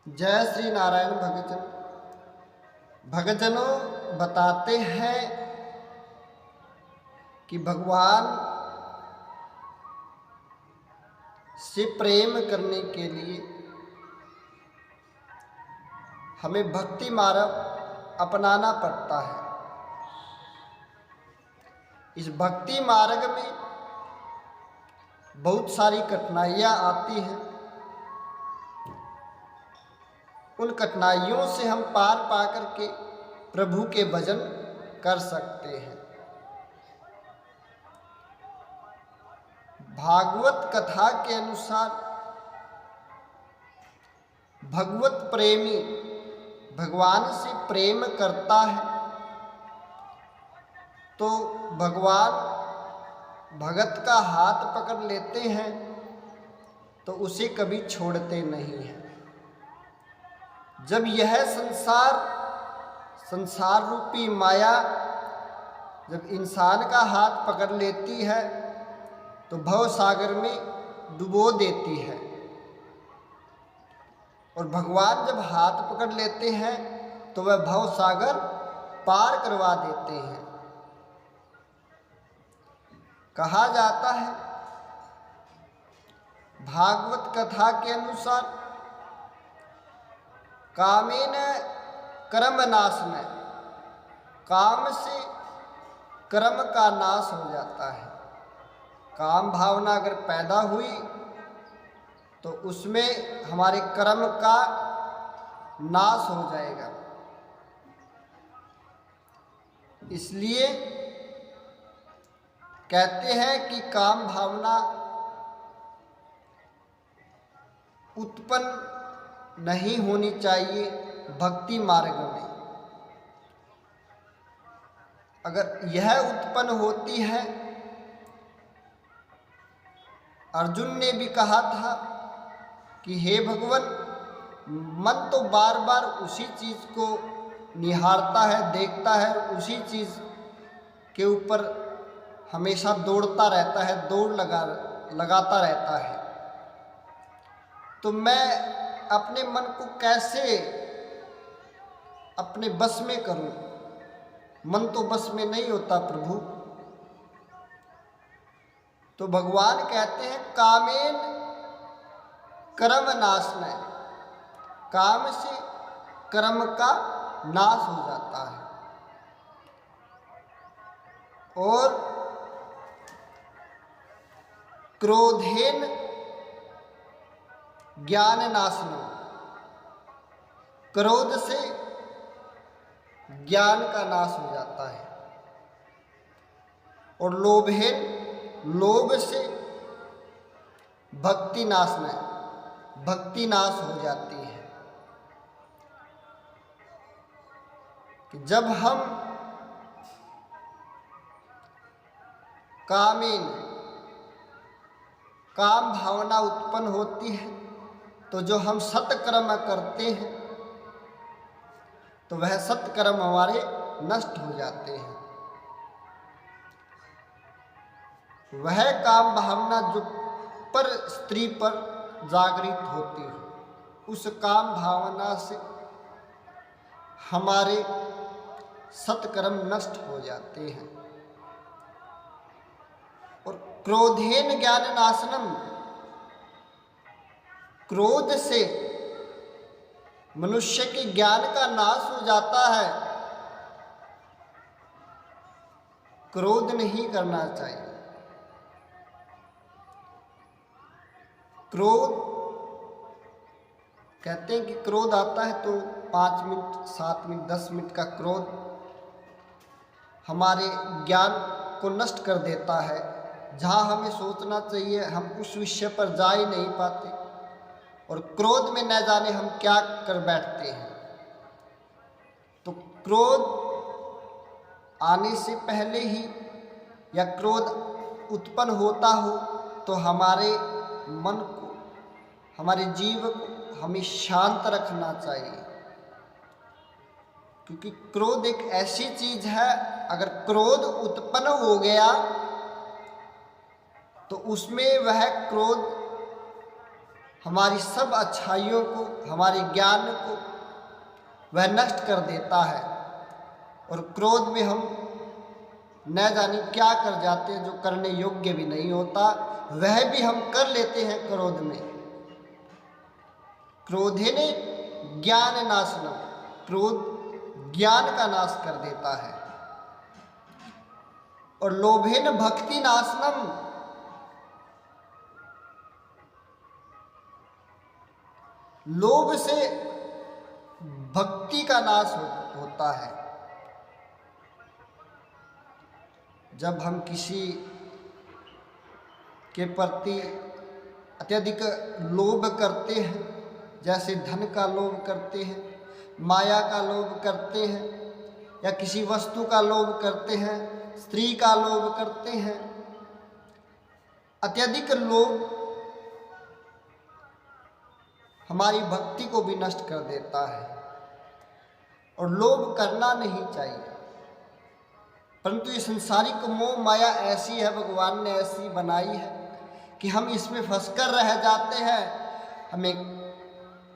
जय श्री नारायण भगतजन। भगतजनों बताते हैं कि भगवान से प्रेम करने के लिए हमें भक्ति मार्ग अपनाना पड़ता है। इस भक्ति मार्ग में बहुत सारी कठिनाइयाँ आती हैं। उन कठिनाइयों से हम पार पा करके प्रभु के भजन कर सकते हैं। भागवत कथा के अनुसार भगवत प्रेमी भगवान से प्रेम करता है तो भगवान भगत का हाथ पकड़ लेते हैं तो उसे कभी छोड़ते नहीं हैं। जब यह संसार रूपी माया जब इंसान का हाथ पकड़ लेती है तो भव सागर में डुबो देती है, और भगवान जब हाथ पकड़ लेते हैं तो वह भव सागर पार करवा देते हैं। कहा जाता है भागवत कथा के अनुसार कामेन कर्म नाशन, काम से कर्म का नाश हो जाता है। काम भावना अगर पैदा हुई तो उसमें हमारे कर्म का नाश हो जाएगा। इसलिए कहते हैं कि काम भावना उत्पन्न नहीं होनी चाहिए भक्ति मार्ग में। अगर यह उत्पन्न होती है, अर्जुन ने भी कहा था कि हे भगवान, मन तो बार बार उसी चीज़ को निहारता है, देखता है, उसी चीज़ के ऊपर हमेशा दौड़ता रहता है, दौड़ लगाता रहता है। तो मैं अपने मन को कैसे अपने बस में करूं? मन तो बस में नहीं होता प्रभु। तो भगवान कहते हैं कामेन कर्म नाशन, काम से कर्म का नाश हो जाता है। और क्रोधेन ज्ञान नाशनम, क्रोध से ज्ञान का नाश हो जाता है। और लोभेन, लोभ से भक्ति नाशन, भक्ति नाश हो जाती है। कि जब हम कामेन काम भावना उत्पन्न होती है तो जो हम सत्कर्म करते हैं तो वह सत्कर्म हमारे नष्ट हो जाते हैं। वह काम भावना जो पर स्त्री पर जागृत होती हो, उस काम भावना से हमारे सत्कर्म नष्ट हो जाते हैं। और क्रोधेन ज्ञान नाशनम, क्रोध से मनुष्य के ज्ञान का नाश हो जाता है। क्रोध नहीं करना चाहिए। क्रोध कहते हैं कि क्रोध आता है तो 5 मिनट 7 मिनट 10 मिनट का क्रोध हमारे ज्ञान को नष्ट कर देता है। जहाँ हमें सोचना चाहिए हम उस विषय पर जा ही नहीं पाते, और क्रोध में न जाने हम क्या कर बैठते हैं। तो क्रोध आने से पहले ही या क्रोध उत्पन्न होता हो तो हमारे मन को, हमारे जीव को हमें शांत रखना चाहिए। क्योंकि क्रोध एक ऐसी चीज है, अगर क्रोध उत्पन्न हो गया तो उसमें वह क्रोध हमारी सब अच्छाइयों को, हमारे ज्ञान को वह नष्ट कर देता है। और क्रोध में हम न जाने क्या कर जाते हैं जो करने योग्य भी नहीं होता, वह भी हम कर लेते हैं क्रोध में। क्रोधेने ज्ञान नाशनम, क्रोध ज्ञान का नाश कर देता है। और लोभेन भक्ति नाशनम, लोभ से भक्ति का नाश होता है। जब हम किसी के प्रति अत्यधिक लोभ करते हैं, जैसे धन का लोभ करते हैं, माया का लोभ करते हैं, या किसी वस्तु का लोभ करते हैं, स्त्री का लोभ करते हैं, अत्यधिक लोभ हमारी भक्ति को भी नष्ट कर देता है। और लोभ करना नहीं चाहिए, परंतु ये संसारिक मोह माया ऐसी है, भगवान ने ऐसी बनाई है कि हम इसमें फंसकर रह जाते हैं। हमें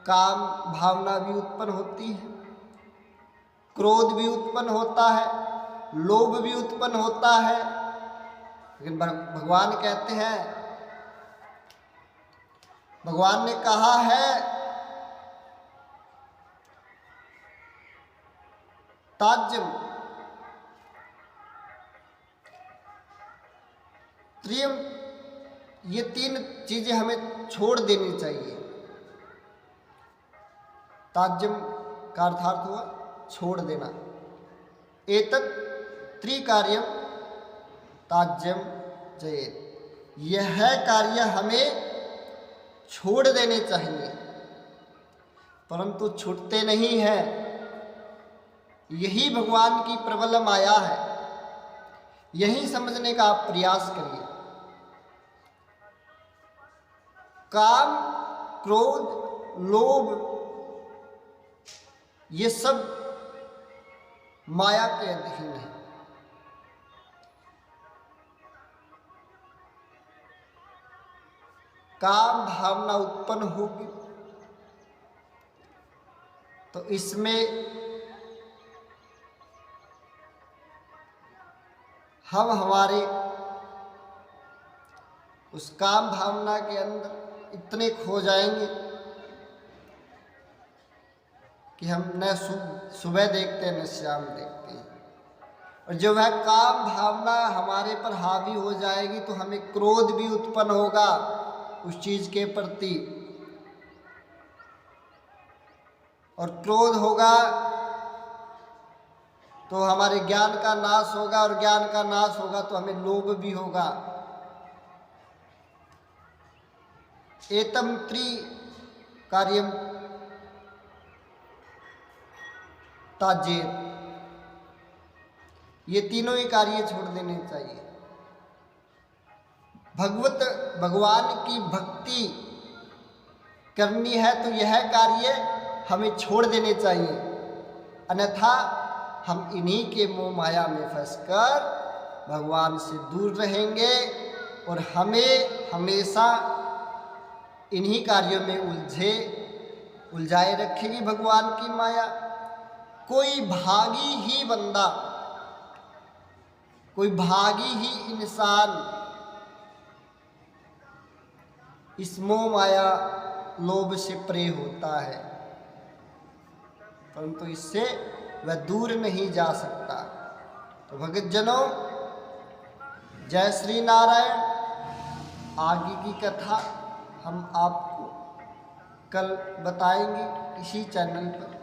काम भावना भी उत्पन्न होती है, क्रोध भी उत्पन्न होता है, लोभ भी उत्पन्न होता है। लेकिन भगवान कहते हैं, भगवान ने कहा है ताज्यम त्रियम, ये तीन चीजें हमें छोड़ देनी चाहिए। ताज्यम का अर्थार्थ हुआ छोड़ देना। एतत् त्रिकार्यम ताज्यम जयेत, यह कार्य हमें छोड़ देने चाहिए, परंतु छूटते नहीं हैं। यही भगवान की प्रबल माया है, यही समझने का आप प्रयास करिए। काम, क्रोध, लोभ, ये सब माया के अधीन है। काम भावना उत्पन्न होगी तो इसमें हम हमारे उस काम भावना के अंदर इतने खो जाएंगे कि हम न सुबह देखते हैं न शाम देखते हैं। और जब वह काम भावना हमारे पर हावी हो जाएगी तो हमें क्रोध भी उत्पन्न होगा उस चीज के प्रति, और क्रोध होगा तो हमारे ज्ञान का नाश होगा, और ज्ञान का नाश होगा तो हमें लोभ भी होगा। एतम त्रिकार्यम ताजेत, ये तीनों ही कार्य छोड़ देने चाहिए। भगवान की भक्ति करनी है तो यह कार्य हमें छोड़ देने चाहिए, अन्यथा हम इन्हीं के मोह माया में फंसकर भगवान से दूर रहेंगे और हमें हमेशा इन्हीं कार्यों में उलझाए रखेगी भगवान की माया। कोई भागी ही बंदा, कोई भागी ही इंसान इस मोह माया लोभ से परे होता है, परंतु इससे वह दूर नहीं जा सकता। तो भगत जनों, जय श्री नारायण। आगे की कथा हम आपको कल बताएंगे इसी चैनल पर।